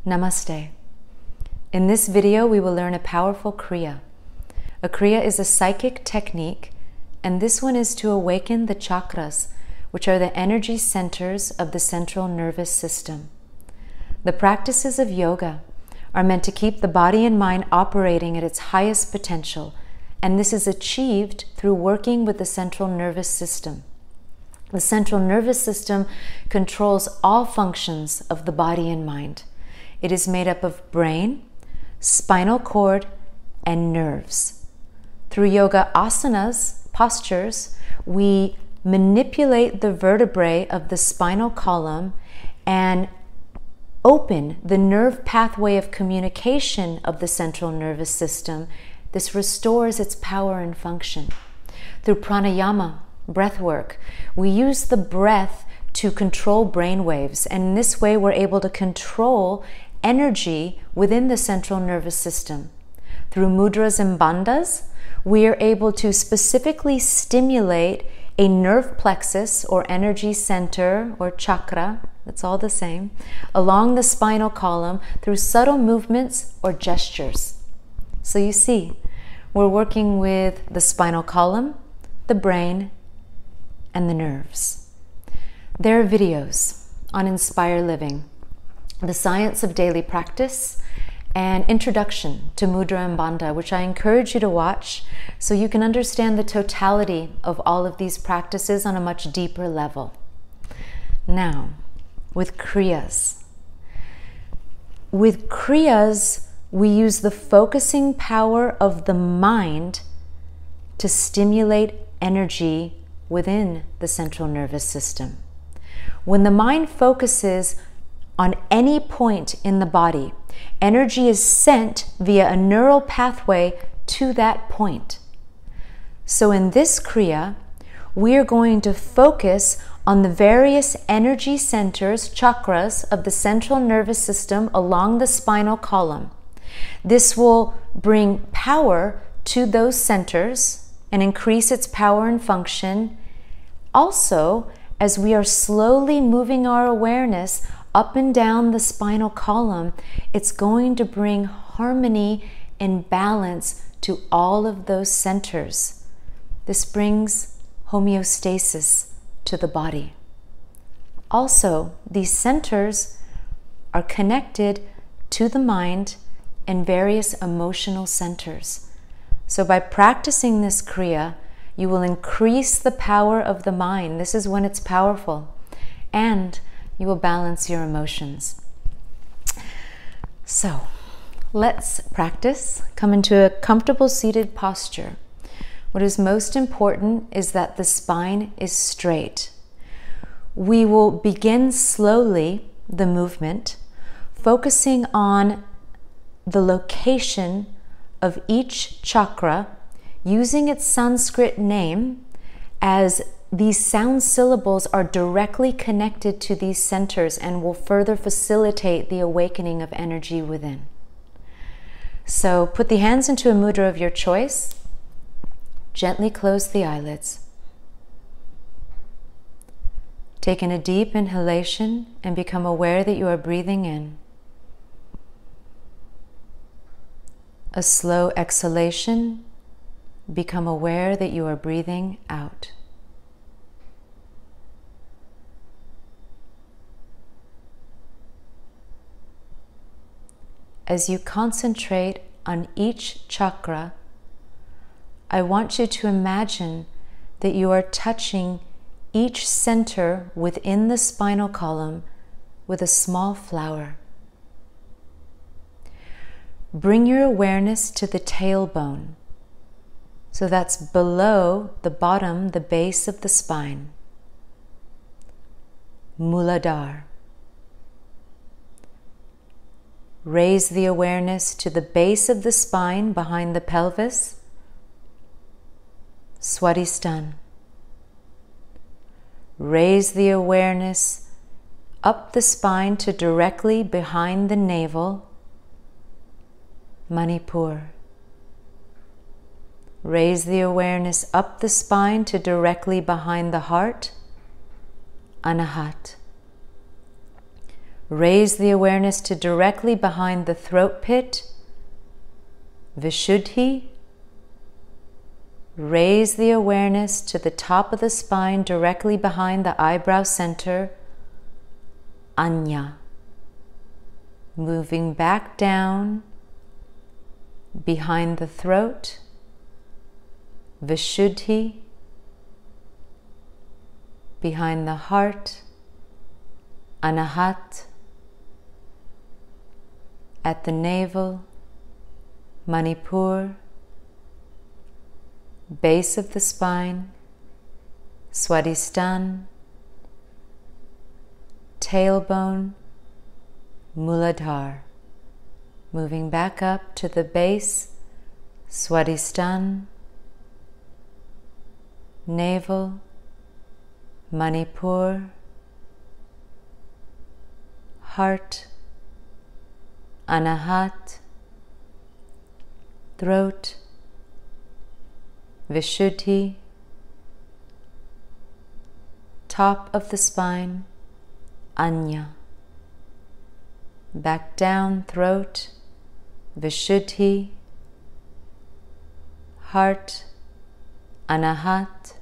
Namaste. In this video, we will learn a powerful Kriya. A Kriya is a psychic technique, and this one is to awaken the chakras, which are the energy centers of the central nervous system. The practices of yoga are meant to keep the body and mind operating at its highest potential, and this is achieved through working with the central nervous system. The central nervous system controls all functions of the body and mind. It is made up of brain, spinal cord, and nerves. Through yoga asanas, postures, we manipulate the vertebrae of the spinal column and open the nerve pathway of communication of the central nervous system. This restores its power and function. Through pranayama, breath work, we use the breath to control brain waves, and in this way we're able to control energy within the central nervous system. Through mudras and bandhas, we are able to specifically stimulate a nerve plexus or energy center or chakra, that's all the same, along the spinal column through subtle movements or gestures. So you see, we're working with the spinal column, the brain, and the nerves. There are videos on Inspire Living, the science of daily practice, and introduction to mudra and bandha, which I encourage you to watch so you can understand the totality of all of these practices on a much deeper level. Now, with Kriyas. With Kriyas, we use the focusing power of the mind to stimulate energy within the central nervous system. When the mind focuses on any point in the body, energy is sent via a neural pathway to that point. So in this Kriya, we are going to focus on the various energy centers, chakras, of the central nervous system along the spinal column. This will bring power to those centers and increase its power and function. Also, as we are slowly moving our awareness up and down the spinal column, it's going to bring harmony and balance to all of those centers. This brings homeostasis to the body. Also, these centers are connected to the mind and various emotional centers. So by practicing this Kriya, you will increase the power of the mind. This is when it's powerful. And you will balance your emotions. So, let's practice. Come into a comfortable seated posture. What is most important is that the spine is straight. We will begin slowly the movement, focusing on the location of each chakra, using its Sanskrit name, as these sound syllables are directly connected to these centers and will further facilitate the awakening of energy within. So put the hands into a mudra of your choice. Gently close the eyelids. Take in a deep inhalation and become aware that you are breathing in. A slow exhalation. Become aware that you are breathing out. As you concentrate on each chakra, I want you to imagine that you are touching each center within the spinal column with a small flower. Bring your awareness to the tailbone. So that's below the bottom, the base of the spine. Muladhara. Raise the awareness to the base of the spine behind the pelvis. Swadhisthana. Raise the awareness up the spine to directly behind the navel. Manipur. Raise the awareness up the spine to directly behind the heart. Anahat. Raise the awareness to directly behind the throat pit, Vishuddhi. Raise the awareness to the top of the spine, directly behind the eyebrow center, Anya. Moving back down, behind the throat, Vishuddhi. Behind the heart, Anahat. At the navel, Manipur. Base of the spine, Swadhisthana. Tailbone, Muladhara. Moving back up to the base, Swadhisthana. Navel, Manipur. Heart, Anahat. Throat, Vishuddhi. Top of the spine, Anya. Back down, throat, Vishuddhi. Heart, Anahat.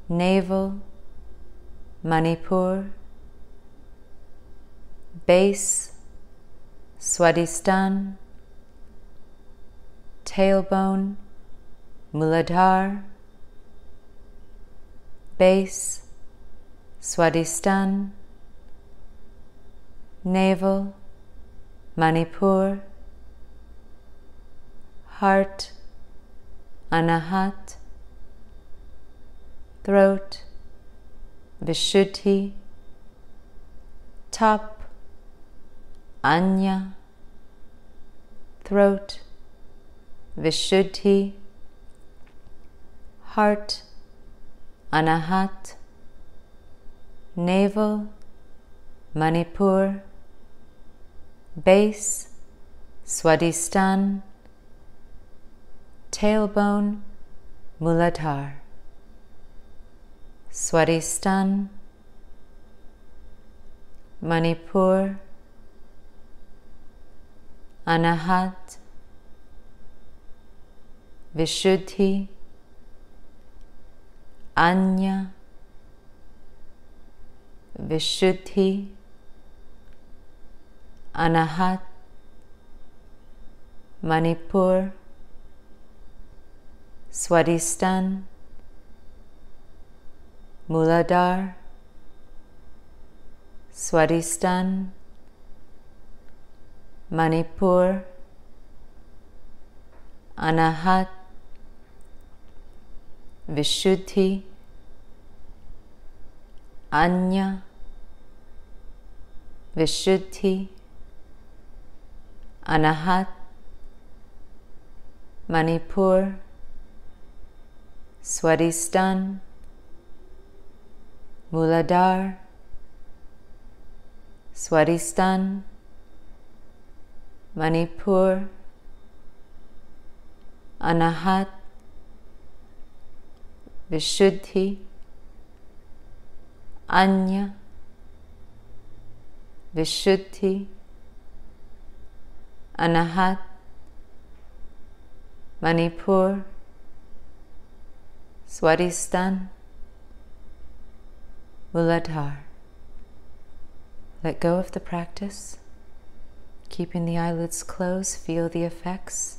Navel, Manipur. Base, Swadhisthana. Tailbone, Muladhara. Base, Swadhisthana. Navel, Manipur. Heart, Anahat. Throat, Vishuddhi. Top, Anya. Throat, Vishuddhi. Heart, Anahat. Navel, Manipur. Base, Swadhisthana. Tailbone, Muladhara. Swadhisthana. Manipur. Anahat. Vishuddhi. Anya. Vishuddhi. Anahat. Manipur. Swadhisthana. Muladhara. Swadhisthana. Manipur. Anahat. Vishuddhi. Anya. Vishuddhi. Anahat. Manipur. Swadhisthana. Muladhara. Swadhisthana. Manipur. Anahat. Vishuddhi. Anya. Vishuddhi. Anahat. Manipur. Swadhisthana. Muladhara. Let go of the practice. Keeping the eyelids closed, feel the effects.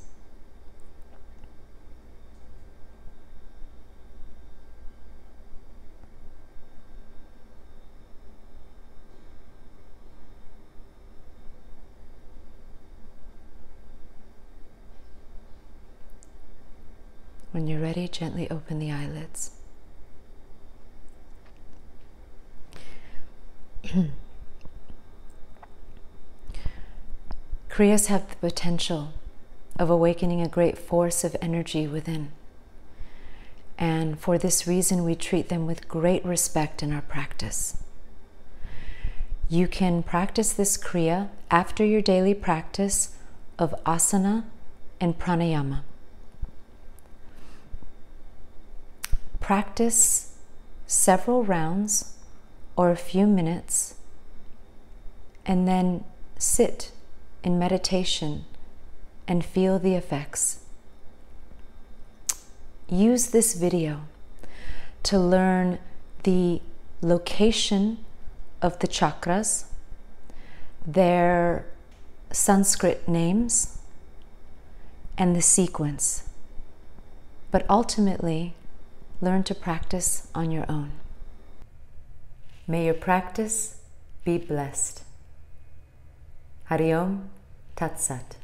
When you're ready, gently open the eyelids. Kriyas have the potential of awakening a great force of energy within. And for this reason, we treat them with great respect in our practice. You can practice this Kriya after your daily practice of asana and pranayama. Practice several rounds or a few minutes and then sit in meditation and feel the effects. Use this video to learn the location of the chakras, their Sanskrit names, and the sequence. But ultimately, learn to practice on your own. May your practice be blessed. Hari Om Tat Sat.